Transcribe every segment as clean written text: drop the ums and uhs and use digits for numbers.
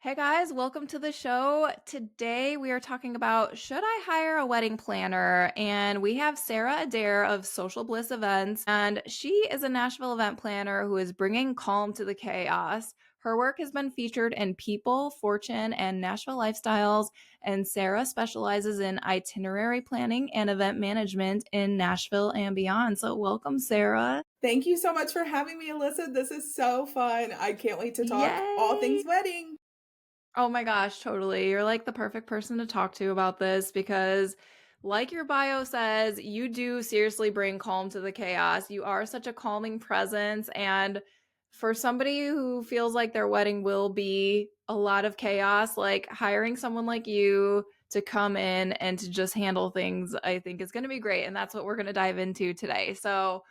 Hey guys, welcome to the show. Today we are talking about should I hire a wedding planner? And we have Sarah Adair of Social Bliss Events, and she is a Nashville event planner who is bringing calm to the chaos. Her work has been featured in People, Fortune, and Nashville Lifestyles, and Sarah specializes in itinerary planning and event management in Nashville and beyond. So, welcome, Sarah. Thank you so much for having me, Alyssa. This is so fun. I can't wait to talk all Yay! things wedding. Oh my gosh, totally. You're like the perfect person to talk to about this because, like your bio says, you do seriously bring calm to the chaos. You are such a calming presence. And for somebody who feels like their wedding will be a lot of chaos, like hiring someone like you to come in and to just handle things, I think is going to be great. And that's what we're going to dive into today. So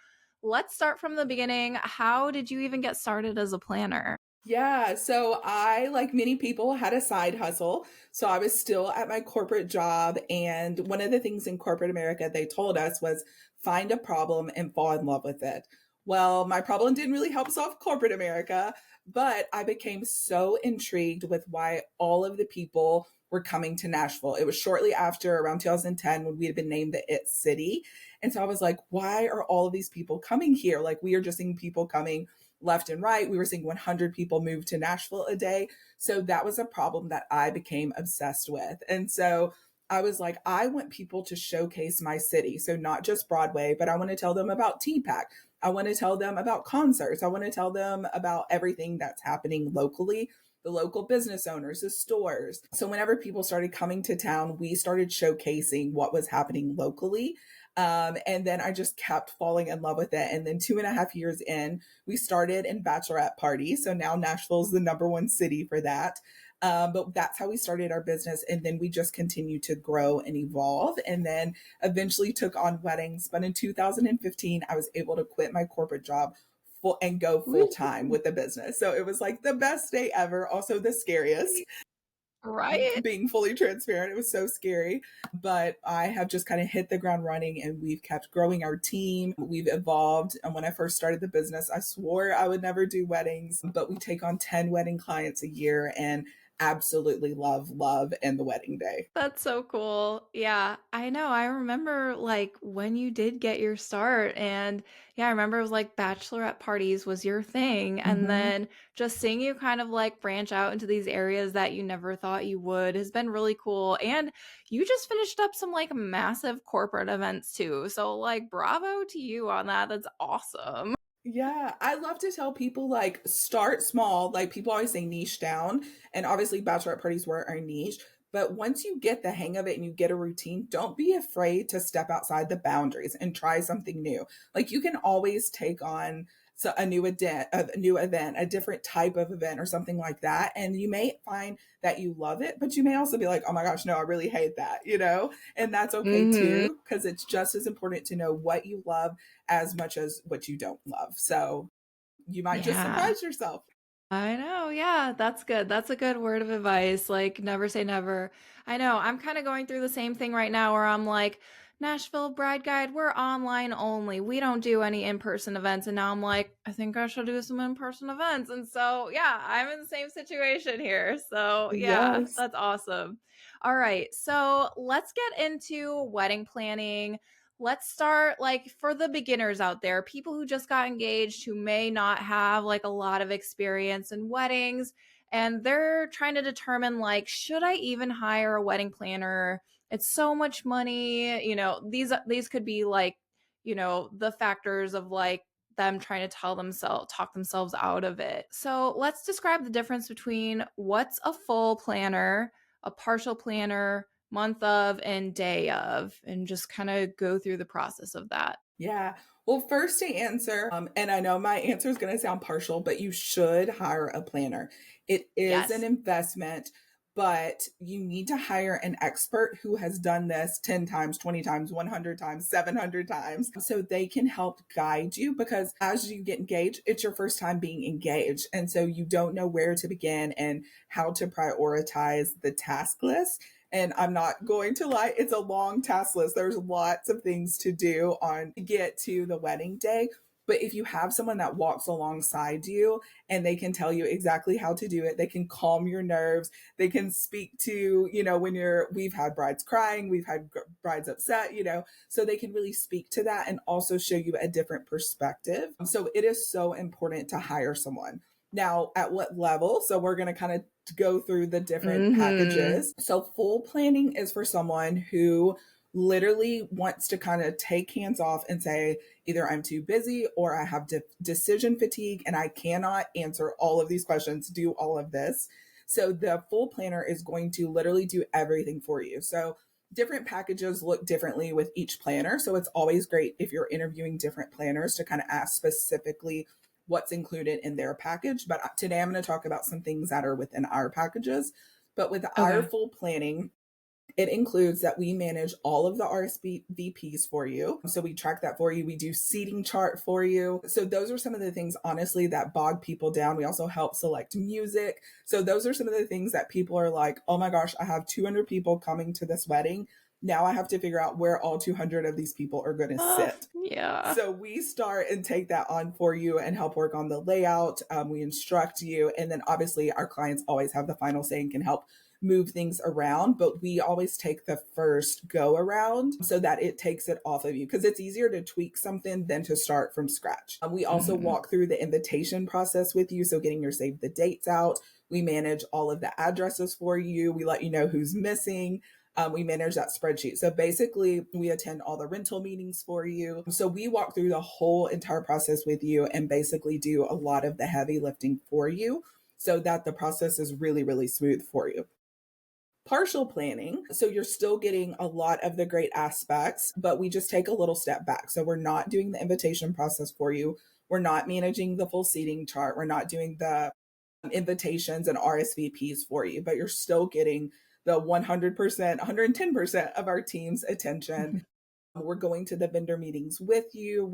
let's start from the beginning. How did you even get started as a planner? Yeah, so I, like many people, had a side hustle. So I was still at my corporate job. And one of the things in corporate America they told us was find a problem and fall in love with it. Well, my problem didn't really help solve corporate America, but I became so intrigued with why all of the people were coming to Nashville. It was shortly after, around 2010, when we had been named the It City. And so I was like, why are all of these people coming here? Like, we are just seeing people coming left and right. We were seeing 100 people move to Nashville a day. So that was a problem that I became obsessed with. And so I was like, I want people to showcase my city. So not just Broadway, but I want to tell them about TPAC. I want to tell them about concerts. I want to tell them about everything that's happening locally, the local business owners, the stores. So whenever people started coming to town, we started showcasing what was happening locally. And then I just kept falling in love with it. And then 2.5 years in, we started in bachelorette parties. So now Nashville is the number one city for that. But that's how we started our business. And then we just continued to grow and evolve. And then eventually took on weddings. But in 2015, I was able to quit my corporate job full and go full time Woo! with the business. So it was like the best day ever, also the scariest, Right? being fully transparent. It was so scary, but I have just kind of hit the ground running and we've kept growing our team. We've evolved. And when I first started the business, I swore I would never do weddings, but we take on 10 wedding clients a year and absolutely love and the wedding day. That's so cool. Yeah, I know. I remember like when you did get your start, and yeah, I remember it was like bachelorette parties was your thing. And Mm-hmm. then just seeing you kind of like branch out into these areas that you never thought you would has been really cool. And you just finished up some like massive corporate events too. So, like, bravo to you on that. That's awesome. Yeah, I love to tell people like start small. Like people always say niche down, and obviously bachelorette parties were our niche. But once you get the hang of it and you get a routine, don't be afraid to step outside the boundaries and try something new. Like you can always take on a new event, a different type of event or something like that, and you may find that you love it, but you may also be like, "Oh my gosh, no, I really hate that," you know? And that's okay Hmm. too, because it's just as important to know what you love as much as what you don't love. So you might just Yeah. surprise yourself. I know. Yeah, that's good. That's a good word of advice. Like, never say never. I know. I'm kind of going through the same thing right now where I'm like, Nashville Bride Guide, we're online only. We don't do any in person events. And now I'm like, I think I should do some in person events. And so, yeah, I'm in the same situation here. So, yeah, Yes. that's awesome. All right. So, let's get into wedding planning. Let's start like for the beginners out there, people who just got engaged who may not have like a lot of experience in weddings, and they're trying to determine like should I even hire a wedding planner? It's so much money, these could be like, the factors of like them trying to talk themselves out of it. So, let's describe the difference between what's a full planner, a partial planner, month of, and day of, and just kind of go through the process of that. Yeah. Well, first to answer, and I know my answer is going to sound partial, but you should hire a planner. It is an Yes. investment, but you need to hire an expert who has done this 10 times, 20 times, 100 times, 700 times, so they can help guide you because as you get engaged, it's your first time being engaged. And so you don't know where to begin and how to prioritize the task list. And I'm not going to lie, it's a long task list. There's lots of things to do on to get to the wedding day. But if you have someone that walks alongside you and they can tell you exactly how to do it, they can calm your nerves, they can speak to, when we've had brides crying, we've had brides upset, so they can really speak to that and also show you a different perspective. So it is so important to hire someone. Now, at what level? So we're going to kind of go through the different Mhm. packages. So full planning is for someone who literally wants to kind of take hands off and say, either I'm too busy or I have decision fatigue and I cannot answer all of these questions, do all of this. So the full planner is going to literally do everything for you. So different packages look differently with each planner. So it's always great if you're interviewing different planners to kind of ask specifically what's included in their package. But today I'm going to talk about some things that are within our packages. But with our Okay. full planning, it includes that we manage all of the RSVPs for you. So we track that for you. We do seating chart for you. So those are some of the things, honestly, that bog people down. We also help select music. So those are some of the things that people are like, oh my gosh, I have 200 people coming to this wedding. Now I have to figure out where all 200 of these people are going to sit. Yeah. So we start and take that on for you and help work on the layout. We instruct you. And then obviously our clients always have the final say and can help move things around, but we always take the first go around so that it takes it off of you because it's easier to tweak something than to start from scratch. We also Mhm. walk through the invitation process with you. So getting your save the dates out, we manage all of the addresses for you. We let you know who's missing. We manage that spreadsheet. So basically, we attend all the rental meetings for you. So we walk through the whole entire process with you and basically do a lot of the heavy lifting for you so that the process is really, really smooth for you. Partial planning. So you're still getting a lot of the great aspects, but we just take a little step back. So we're not doing the invitation process for you. We're not managing the full seating chart. We're not doing the invitations and RSVPs for you, but you're still getting the 100%, 110% of our team's attention. Mhm. We're going to the vendor meetings with you.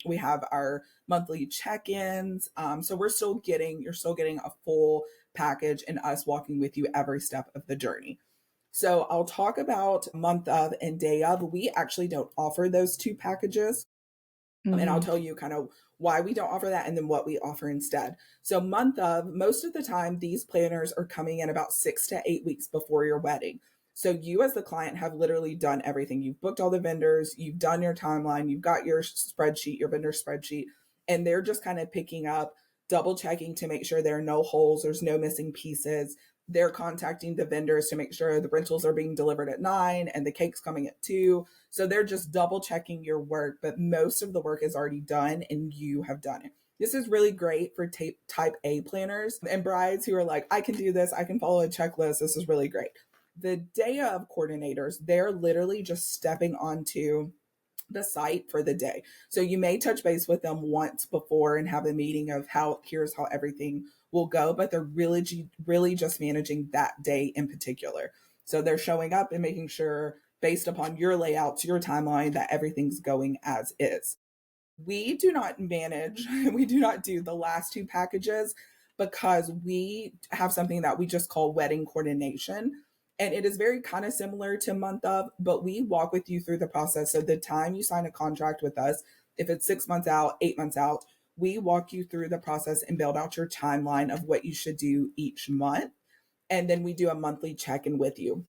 We have our monthly check-ins. So you're still getting a full package and us walking with you every step of the journey. So I'll talk about month of and day of. We actually don't offer those two packages. And I'll Mhm. tell you kind of why we don't offer that and then what we offer instead. So, month of, most of the time, these planners are coming in about 6 to 8 weeks before your wedding. So, you as the client have literally done everything. You've booked all the vendors, you've done your timeline, you've got your spreadsheet, your vendor spreadsheet, and they're just kind of picking up, double checking to make sure there are no holes, there's no missing pieces. They're contacting the vendors to make sure the rentals are being delivered at 9 and the cake's coming at 2. So they're just double checking your work, but most of the work is already done and you have done it. This is really great for type A planners and brides who are like, I can do this, I can follow a checklist. This is really great. The day of coordinators, they're literally just stepping onto the site for the day. So you may touch base with them once before and have a meeting of here's how everything will go, but they're really just managing that day in particular. So they're showing up and making sure based upon your layouts, your timeline, that everything's going as is. We do not manage, we do not do the last two packages because we have something that we just call wedding coordination. And it is very kind of similar to month of, but we walk with you through the process. So the time you sign a contract with us, if it's 6 months out, 8 months out, we walk you through the process and build out your timeline of what you should do each month. And then we do a monthly check in with you.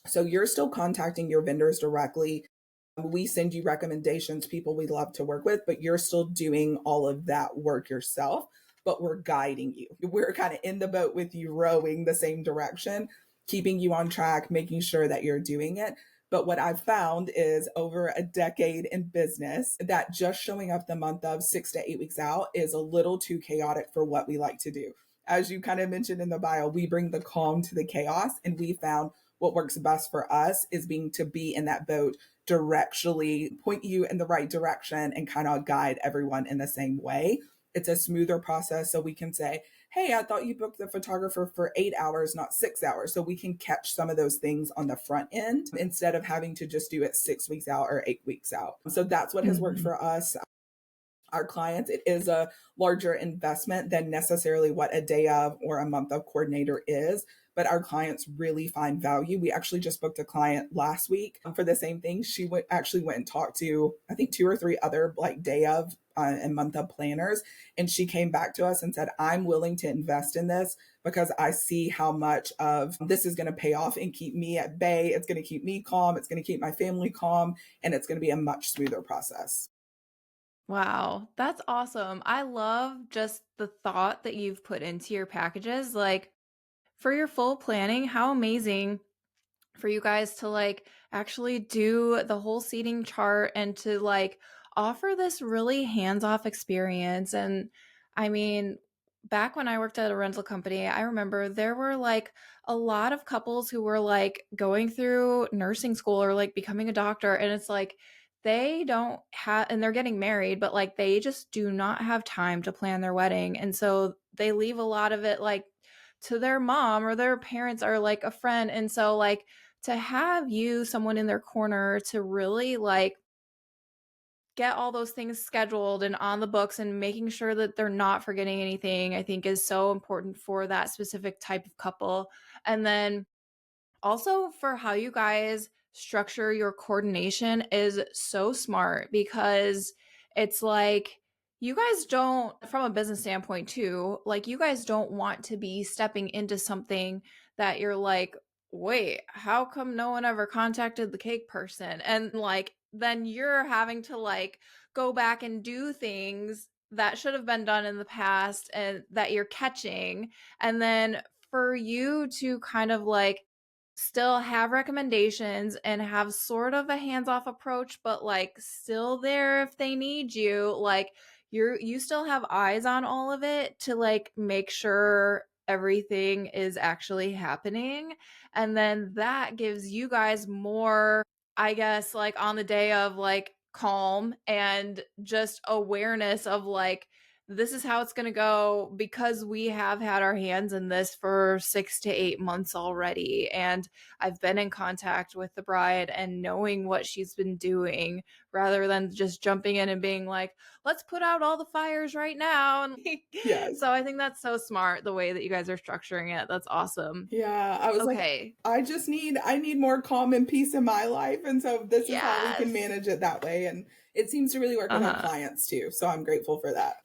So you're still contacting your vendors directly. We send you recommendations, people we love to work with, but you're still doing all of that work yourself. But we're guiding you. We're kind of in the boat with you, rowing the same direction, keeping you on track, making sure that you're doing it. But what I've found is over a decade in business that just showing up the month of 6 to 8 weeks out is a little too chaotic for what we like to do. As you kind of mentioned in the bio, we bring the calm to the chaos, and we found what works best for us is being to be in that boat directionally, point you in the right direction and kind of guide everyone in the same way. It's a smoother process. So we can say, hey, I thought you booked the photographer for 8 hours, not 6 hours. So we can catch some of those things on the front end instead of having to just do it 6 weeks out or 8 weeks out. So that's what has worked Mhm. for us. Our clients, it is a larger investment than necessarily what a day of or a month of coordinator is, but our clients really find value. We actually just booked a client last week for the same thing. She actually went and talked to, I think, two or three other like day of and month of planners. And she came back to us and said, I'm willing to invest in this because I see how much of this is going to pay off and keep me at bay. It's going to keep me calm. It's going to keep my family calm. And it's going to be a much smoother process. Wow, that's awesome. I love just the thought that you've put into your packages. Like for your full planning, how amazing for you guys to like actually do the whole seating chart and to like offer this really hands-off experience. And I mean, back when I worked at a rental company, I remember there were like a lot of couples who were like going through nursing school or like becoming a doctor, and it's like they don't have, and they're getting married, but like they just do not have time to plan their wedding. And so they leave a lot of it like to their mom or their parents or like a friend. And so like to have you, someone in their corner, to really like get all those things scheduled and on the books and making sure that they're not forgetting anything, I think is so important for that specific type of couple. And then also for how you guys structure your coordination is so smart, because it's like you guys don't, from a business standpoint too, like you guys don't want to be stepping into something that you're like, wait, how come no one ever contacted the cake person? And like then you're having to like go back and do things that should have been done in the past and that you're catching. And then for you to kind of like still have recommendations and have sort of a hands-off approach, but like still there if they need you, like you still have eyes on all of it to like make sure everything is actually happening. And then that gives you guys more, I guess, like on the day of like calm and just awareness of like this is how it's going to go, because we have had our hands in this for 6 to 8 months already. And I've been in contact with the bride and knowing what she's been doing rather than just jumping in and being like, let's put out all the fires right now. And Yes. so I think that's so smart the way that you guys are structuring it. That's awesome. Yeah, I was like, Okay. I need more calm and peace in my life, and so this is how we can Yes. manage it that way, and it seems to really work with our Uh-huh. clients too, so I'm grateful for that.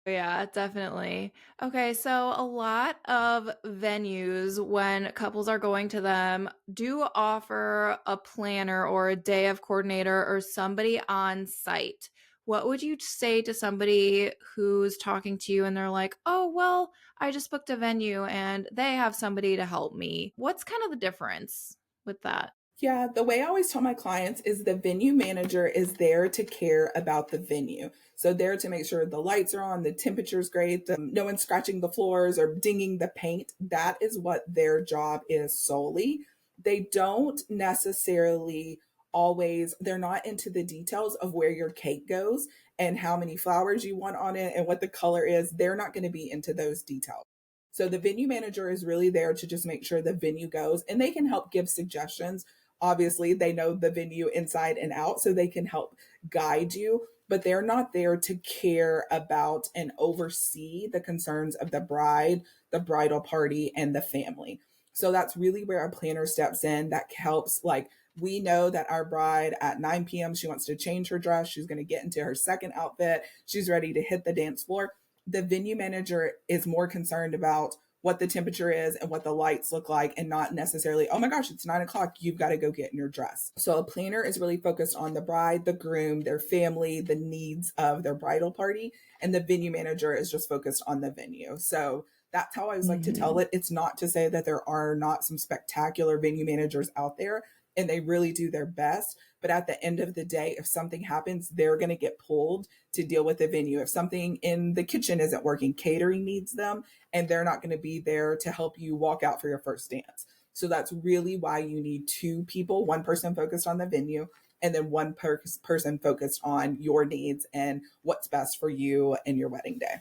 Yeah, definitely. Okay, so a lot of venues, when couples are going to them, do offer a planner or a day of coordinator or somebody on site. What would you say to somebody who's talking to you and they're like, oh, well, I just booked a venue and they have somebody to help me? What's kind of the difference with that? Yeah, the way I always tell my clients is the venue manager is there to care about the venue. So there to make sure the lights are on, the temperature's great, no one's scratching the floors or dinging the paint. That is what their job is solely. They don't necessarily always, they're not into the details of where your cake goes and how many flowers you want on it and what the color is. They're not going to be into those details. So the venue manager is really there to just make sure the venue goes, and they can help give suggestions. Obviously, they know the venue inside and out, so they can help guide you, but they're not there to care about and oversee the concerns of the bride, the bridal party, and the family. So that's really where a planner steps in. That helps, like, we know that our bride at 9 p.m., she wants to change her dress. She's going to get into her second outfit. She's ready to hit the dance floor. The venue manager is more concerned about what the temperature is and what the lights look like, and not necessarily, oh my gosh, it's 9 o'clock, you've got to go get in your dress. So a planner is really focused on the bride, the groom, their family, the needs of their bridal party, and the venue manager is just focused on the venue. So that's how I always like to tell Mhm. it. It's not to say that there are not some spectacular venue managers out there, and they really do their best. But at the end of the day, if something happens, they're going to get pulled to deal with the venue. If something in the kitchen isn't working, catering needs them, and they're not going to be there to help you walk out for your first dance. So that's really why you need two people, one person focused on the venue, and then one person focused on your needs and what's best for you and your wedding day.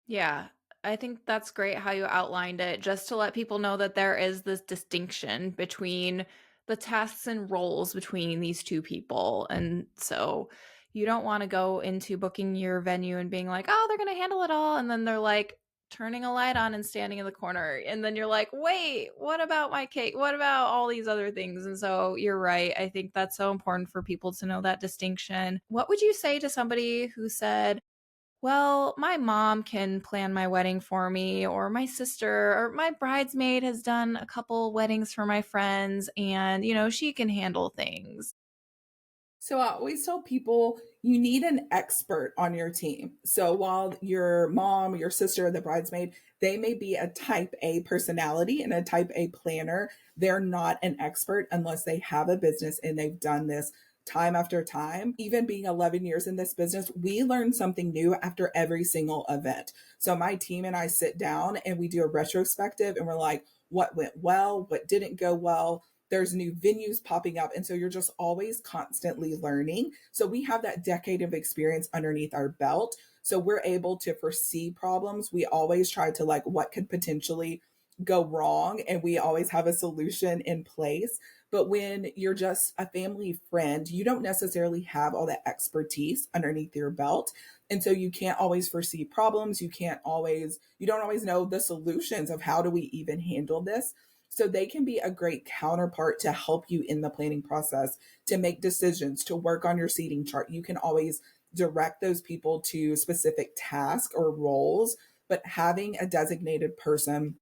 Yeah, I think that's great how you outlined it, just to let people know that there is this distinction between the tasks and roles between these two people. And so you don't want to go into booking your venue and being like, oh, they're going to handle it all. And then they're like, turning a light on and standing in the corner. And then you're like, wait, what about my cake? What about all these other things? And so you're right. I think that's so important for people to know that distinction. What would you say to somebody who said, well, my mom can plan my wedding for me, or my sister, or my bridesmaid has done a couple weddings for my friends, and, she can handle things. So I always tell people you need an expert on your team. So while your mom, your sister, the bridesmaid, they may be a type A personality and a type A planner, they're not an expert unless they have a business and they've done this time after time. Even being 11 years in this business, we learn something new after every single event. So my team and I sit down and we do a retrospective and we're like, what went well, what didn't go well, there's new venues popping up. And so you're just always constantly learning. So we have that decade of experience underneath our belt. So we're able to foresee problems. We always try to like what could potentially go wrong. And we always have a solution in place. But when you're just a family friend, you don't necessarily have all that expertise underneath your belt. And so you can't always foresee problems. You don't always know the solutions of how do we even handle this. So they can be a great counterpart to help you in the planning process, to make decisions, to work on your seating chart. You can always direct those people to specific tasks or roles, but having a designated person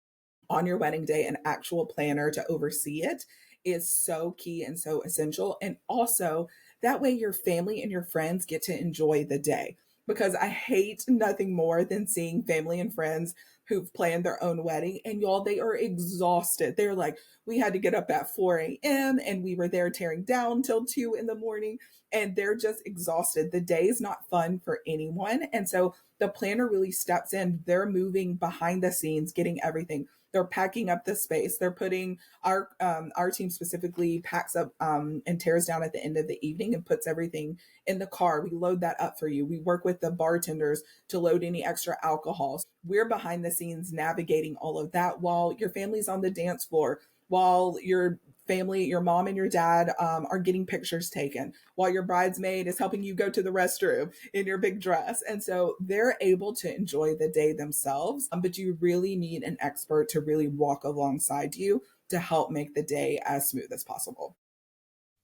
on your wedding day, an actual planner to oversee it, is so key and so essential. And also, that way your family and your friends get to enjoy the day. Because I hate nothing more than seeing family and friends who've planned their own wedding and y'all, they are exhausted. They're like, we had to get up at 4 a.m. and we were there tearing down till 2 in the morning and they're just exhausted. The day is not fun for anyone. And so the planner really steps in. They're moving behind the scenes, getting everything. They're packing up the space. They're putting our team specifically packs up and tears down at the end of the evening and puts everything in the car. We load that up for you. We work with the bartenders to load any extra alcohol. We're behind the scenes navigating all of that while your family's on the dance floor, while your family, your mom and your dad are getting pictures taken, while your bridesmaid is helping you go to the restroom in your big dress. And so they're able to enjoy the day themselves, but you really need an expert to really walk alongside you to help make the day as smooth as possible.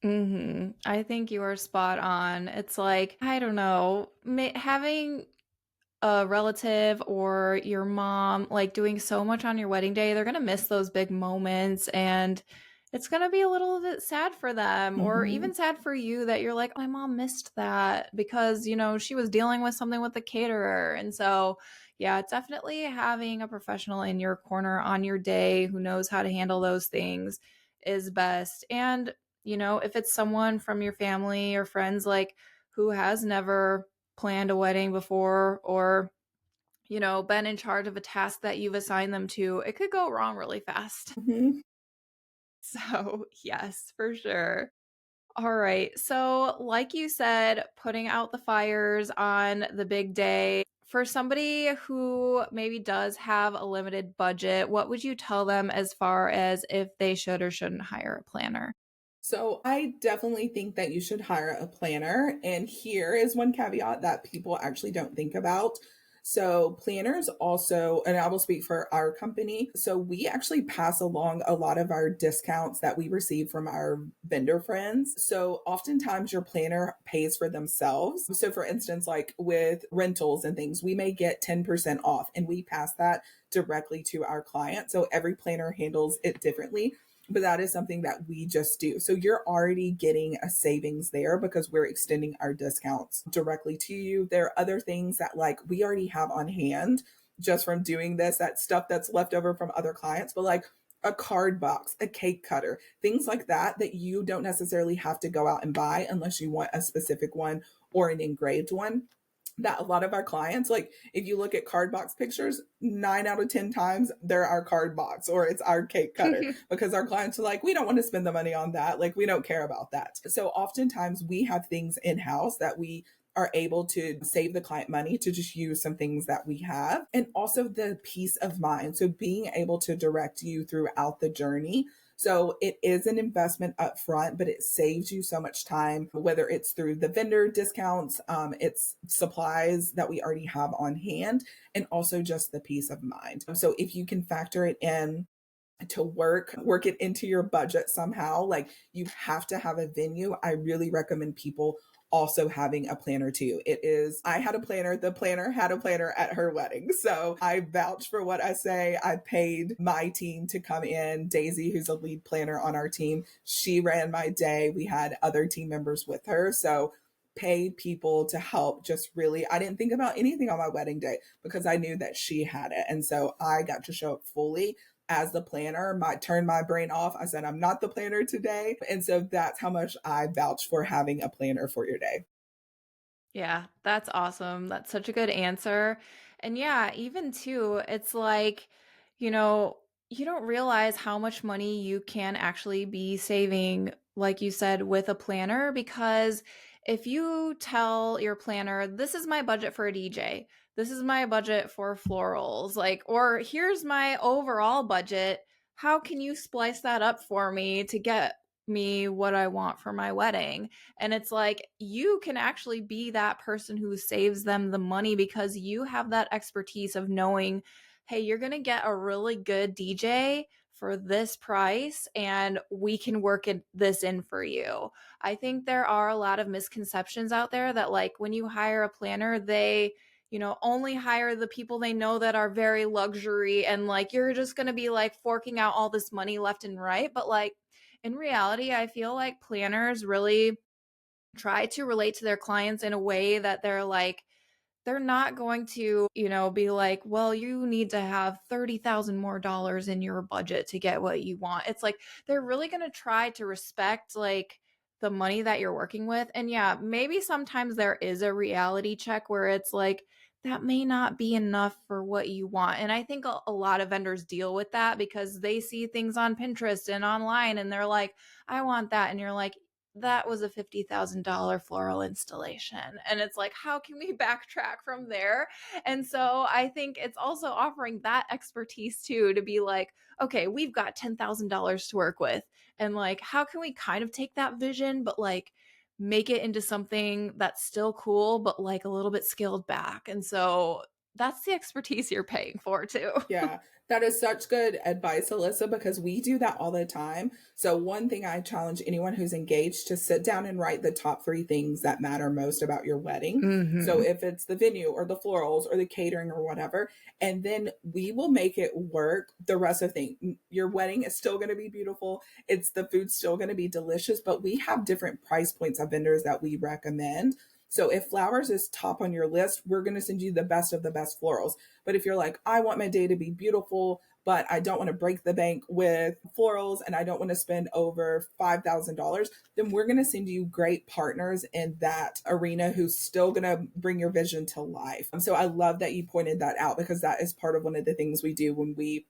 I think you are spot on. It's like, I don't know, having a relative or your mom like doing so much on your wedding day, they're going to miss those big moments, and it's going to be a little bit sad for them, or even Mhm. sad for you that you're like, my mom missed that because, she was dealing with something with the caterer. And so, yeah, definitely having a professional in your corner on your day who knows how to handle those things is best. And, if it's someone from your family or friends, like who has never planned a wedding before, or been in charge of a task that you've assigned them to, it could go wrong really fast. Mhm. So yes, for sure. All right, so like you said, putting out the fires on the big day, for somebody who maybe does have a limited budget, what would you tell them as far as if they should or shouldn't hire a planner? So I definitely think that you should hire a planner. And here is one caveat that people actually don't think about. So planners also, and I will speak for our company. So we actually pass along a lot of our discounts that we receive from our vendor friends. So oftentimes your planner pays for themselves. So for instance, like with rentals and things, we may get 10% off and we pass that directly to our client. So every planner handles it differently, but that is something that we just do. So you're already getting a savings there because we're extending our discounts directly to you. There are other things that like we already have on hand just from doing this, that stuff that's left over from other clients, but like a card box, a cake cutter, things like that that you don't necessarily have to go out and buy unless you want a specific one or an engraved one, that a lot of our clients, like if you look at card box pictures, 9 out of 10 times they're our card box or it's our cake cutter because our clients are like, we don't want to spend the money on that. Like we don't care about that. So oftentimes we have things in house that we are able to save the client money to just use some things that we have. And also the peace of mind. So being able to direct you throughout the journey. So it is an investment up front, but it saves you so much time, whether it's through the vendor discounts, it's supplies that we already have on hand, and also just the peace of mind. So if you can factor it in to work it into your budget somehow, like you have to have a venue, I really recommend people also having a planner too. It is, I had a planner, the planner had a planner at her wedding, so I vouch for what I say. I paid my team to come in. Daisy, who's a lead planner on our team, she ran my day. We had other team members with her, so paid people to help. Just really, I didn't think about anything on my wedding day because I knew that she had it, and so I got to show up fully as the planner. My turned my brain off. I said, I'm not the planner today. And so that's how much I vouch for having a planner for your day. Yeah, that's awesome. That's such a good answer. And yeah, even too, it's like, you know, you don't realize how much money you can actually be saving, like you said, with a planner. Because if you tell your planner, this is my budget for a DJ, this is my budget for florals, like, or here's my overall budget, how can you splice that up for me to get me what I want for my wedding? And it's like you can actually be that person who saves them the money because you have that expertise of knowing, hey, you're going to get a really good DJ for this price and we can work this in for you. I think there are a lot of misconceptions out there that like when you hire a planner, they only hire the people they know that are very luxury and like you're just going to be like forking out all this money left and right. But like in reality, I feel like planners really try to relate to their clients in a way that they're like, they're not going to, be like, well, you need to have 30,000 more dollars in your budget to get what you want. It's like they're really going to try to respect like the money that you're working with. And yeah, maybe sometimes there is a reality check where it's like that may not be enough for what you want. And I think a lot of vendors deal with that because they see things on Pinterest and online and they're like, I want that. And you're like, that was a $50,000 floral installation. And it's like, how can we backtrack from there? And so I think it's also offering that expertise too to be like, okay, we've got $10,000 to work with. And like, how can we kind of take that vision, but like make it into something that's still cool, but like a little bit scaled back? And so that's the expertise you're paying for too. Yeah, that is such good advice, Alyssa, because we do that all the time. So, one thing I challenge anyone who's engaged to sit down and write the top three things that matter most about your wedding. So, Hmm. if it's the venue or the florals or the catering or whatever, and then we will make it work the rest of the thing. Your wedding is still going to be beautiful. It's the food's still going to be delicious, but we have different price points of vendors that we recommend. So if flowers is top on your list, we're going to send you the best of the best florals. But if you're like, I want my day to be beautiful, but I don't want to break the bank with florals and I don't want to spend over $5,000, then we're going to send you great partners in that arena who's still going to bring your vision to life. So I love that you pointed that out because that is part of one of the things we do when we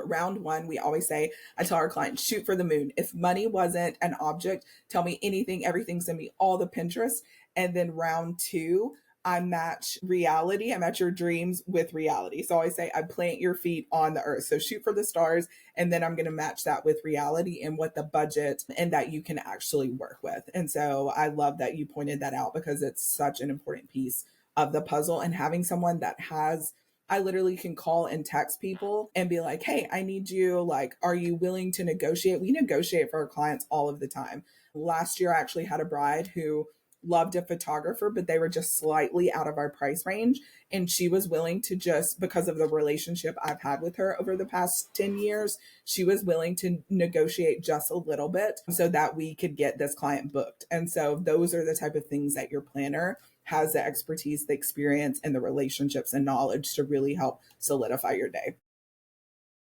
round one, we always say, I tell our clients, shoot for the moon. If money wasn't an object, tell me anything, everything, send me all the Pinterest. And then round two, I match reality. I match your dreams with reality. So I say, I plant your feet on the earth. So shoot for the stars. And then I'm going to match that with reality and what the budget and that you can actually work with. And so I love that you pointed that out because it's such an important piece of the puzzle and having someone that has I literally can call and text people and be like, hey, I need you. Like, are you willing to negotiate? We negotiate for our clients all of the time. Last year, I actually had a bride who loved a photographer, but they were just slightly out of our price range. And she was willing to just, because of the relationship I've had with her over the past 10 years, she was willing to negotiate just a little bit so that we could get this client booked. And so those are the type of things that your planner has the expertise, the experience, and the relationships and knowledge to really help solidify your day.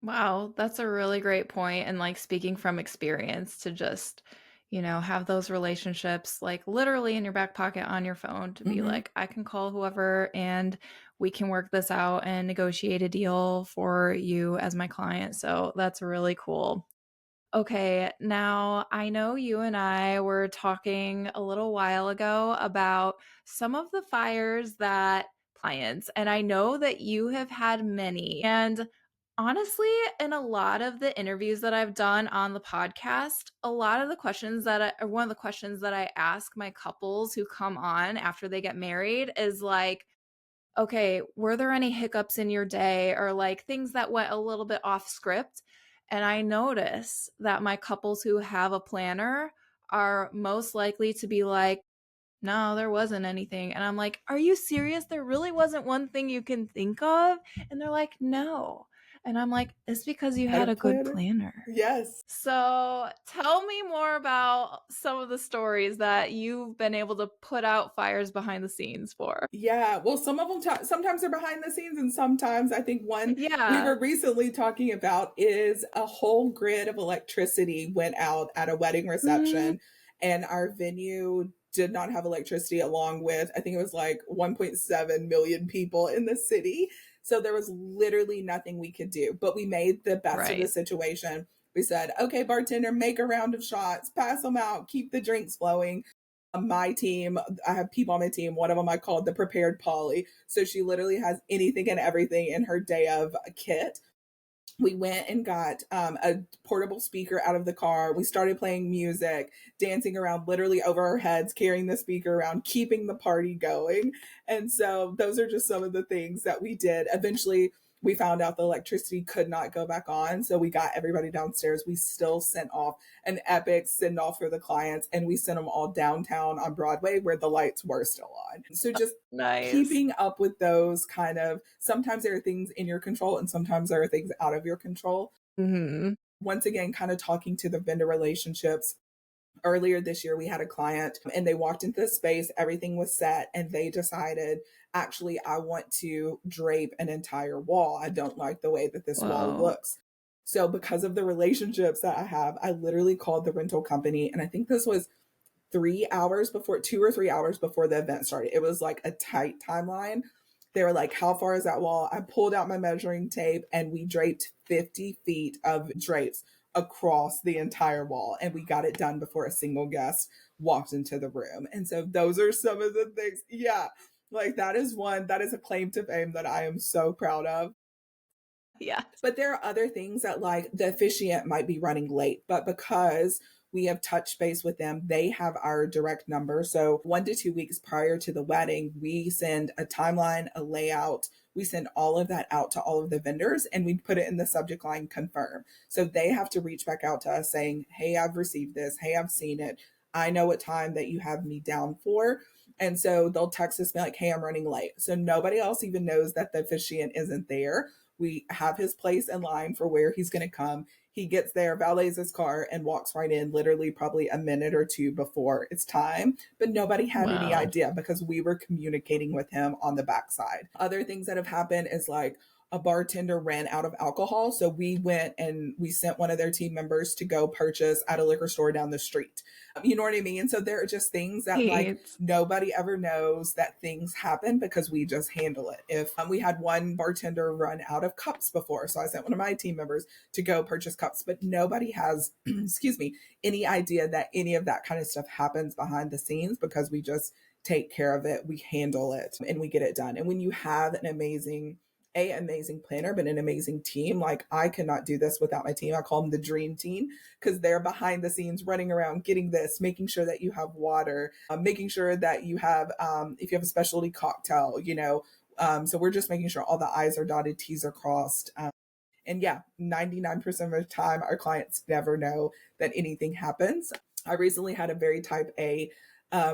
Wow, that's a really great point. And like speaking from experience to just, have those relationships like literally in your back pocket on your phone to be Mm-hmm. like, I can call whoever and we can work this out and negotiate a deal for you as my client. So that's really cool. Okay, now I know you and I were talking a little while ago about some of the fires that clients, and I know that you have had many. And honestly, in a lot of the interviews that I've done on the podcast, a lot of the questions or one of the questions that I ask my couples who come on after they get married is like, okay, were there any hiccups in your day or like things that went a little bit off script? And I notice that my couples who have a planner are most likely to be like, no, there wasn't anything. And I'm like, are you serious? There really wasn't one thing you can think of? And they're like, no. And I'm like, it's because you Had a had a good planner? planner. Yes. So tell me more about some of the stories that you've been able to put out fires behind the scenes for. Yeah, well, some of them sometimes they're behind the scenes, and sometimes I think one we Yeah. were recently talking about is a whole grid of electricity went out at a wedding Mm, reception, and our venue did not have electricity along with I think it was like 1.7 million people in the city. So there was literally nothing we could do, but we made the best of the right. situation. We said, "Okay, bartender, make a round of shots, pass them out, keep the drinks flowing." My team, I have people on my team. One of them I called the prepared Polly. So she literally has anything and everything in her day of kit. We went and got a portable speaker out of the car. We started playing music, dancing around literally over our heads, carrying the speaker around, keeping the party going. And so those are just some of the things that we did. Eventually, we found out the electricity could not go back on. So we got everybody downstairs. We still sent off an epic send off for the clients, and we sent them all downtown on Broadway where the lights were still on. So just Nice. keeping up with those kind of sometimes there are things in your control and sometimes there are things out of your control. Mhm. Once again, kind of talking to the vendor relationships. Earlier this year, we had a client and they walked into the space, everything was set, and they decided, actually, I want to drape an entire wall. I don't like the way that this wall Whoa. looks. So, because of the relationships that I have, I literally called the rental company. And I think this was 3 hours before, 2 or 3 hours before the event started. It was like a tight timeline. They were like, how far is that wall? I pulled out my measuring tape and we draped 50 feet of drapes across the entire wall. And we got it done before a single guest walked into the room. And so those are some of the things. Yeah. Like that is one, that is a claim to fame that I am so proud of. Yes. But there are other things that, like, the officiant might be running late, but because we have touch base with them, they have our direct number. So 1 to 2 weeks prior to the wedding, we send a timeline, a layout. We send all of that out to all of the vendors and we put it in the subject line confirm. So they have to reach back out to us saying, hey, I've received this. Hey, I've seen it. I know what time that you have me down for. And so they'll text us, be like, hey, I'm running late. So nobody else even knows that the officiant isn't there. We have his place in line for where he's going to come. He gets there, valets his car, and walks right in, literally probably a minute or two before it's time. But nobody had any Wow. idea because we were communicating with him on the backside. Other things that have happened is like a bartender ran out of alcohol. So we went and we sent one of their team members to go purchase at a liquor store down the street. You know what I mean? So there are just things that like Right. nobody ever knows that things happen because we just handle it. If we had one bartender run out of cups before, so I sent one of my team members to go purchase cups, but nobody has, excuse me, any idea that any of that kind of stuff happens behind the scenes because we just take care of it, we handle it, and we get it done. And when you have an amazing planner, but an amazing team. Like I cannot do this without my team. I call them the dream team because they're behind the scenes running around getting this, making sure that you have water, making sure that you have, if you have a specialty cocktail, so we're just making sure all the I's are dotted, T's are crossed. And yeah, 99% of the time, our clients never know that anything happens. I recently had a very type A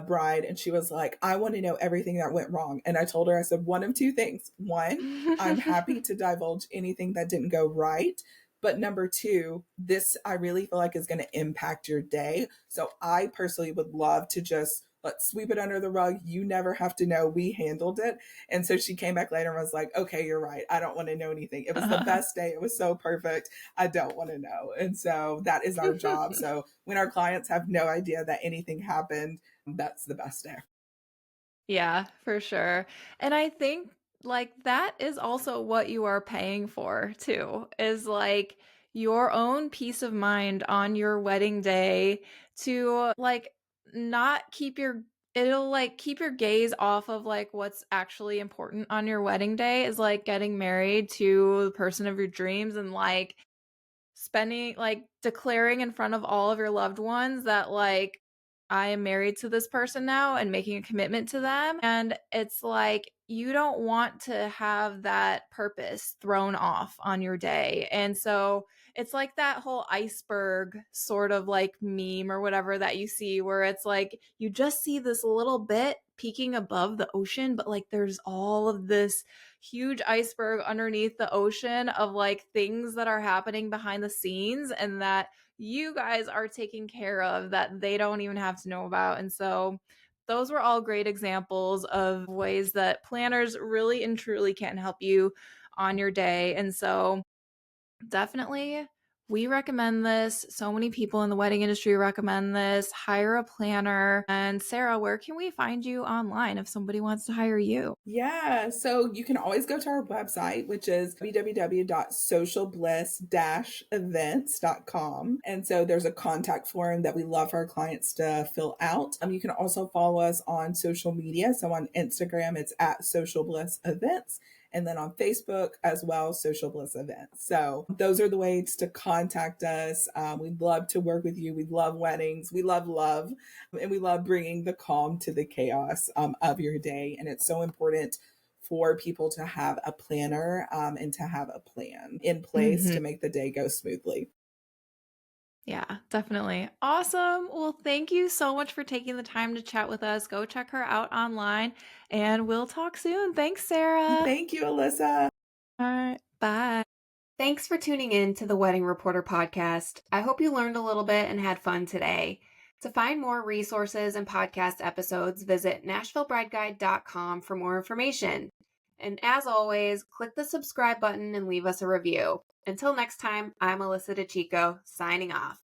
bride, and she was like, I want to know everything that went wrong. And I told her, I said, one of two things. One, I'm happy to divulge anything that didn't go right. But number two, this I really feel like is going to impact your day. So I personally would love to just let's sweep it under the rug. You never have to know. We handled it. And so she came back later and was like, okay, you're right. I don't want to know anything. It was the best day. It was so perfect. I don't want to know. And so that is our job. So when our clients have no idea that anything happened, that's the best day. Yeah, for sure. And I think like that is also what you are paying for too, is like your own peace of mind on your wedding day to like not keep your it'll like keep your gaze off of like what's actually important on your wedding day is like getting married to the person of your dreams and like spending like declaring in front of all of your loved ones that like I am married to this person now and making a commitment to them. And it's like you don't want to have that purpose thrown off on your day. And so it's like that whole iceberg sort of like meme or whatever that you see where it's like you just see this little bit peeking above the ocean, but like there's all of this huge iceberg underneath the ocean of like things that are happening behind the scenes and that you guys are taking care of that they don't even have to know about. And so those were all great examples of ways that planners really and truly can help you on your day. And so definitely we recommend this. So many people in the wedding industry recommend this. Hire a planner. And Sarah, where can we find you online if somebody wants to hire you? Yeah, so you can always go to our website, which is www.socialbliss-events.com. And so there's a contact form that we love our clients to fill out. You can also follow us on social media. So on Instagram, it's at Social Bliss Events. And then on Facebook as well, Social Bliss Events. So those are the ways to contact us. We'd love to work with you. We love weddings. We love love. And we love bringing the calm to the chaos of your day. And it's so important for people to have a planner and to have a plan in place Mm-hmm. to make the day go smoothly. Yeah, definitely. Awesome. Well, thank you so much for taking the time to chat with us. Go check her out online and we'll talk soon. Thanks, Sarah. Thank you, Alyssa. All right. Bye. Thanks for tuning in to the Wedding Reporter podcast. I hope you learned a little bit and had fun today. To find more resources and podcast episodes, visit NashvilleBrideGuide.com for more information. And as always, click the subscribe button and leave us a review. Until next time, I'm Alyssa DeChico, signing off.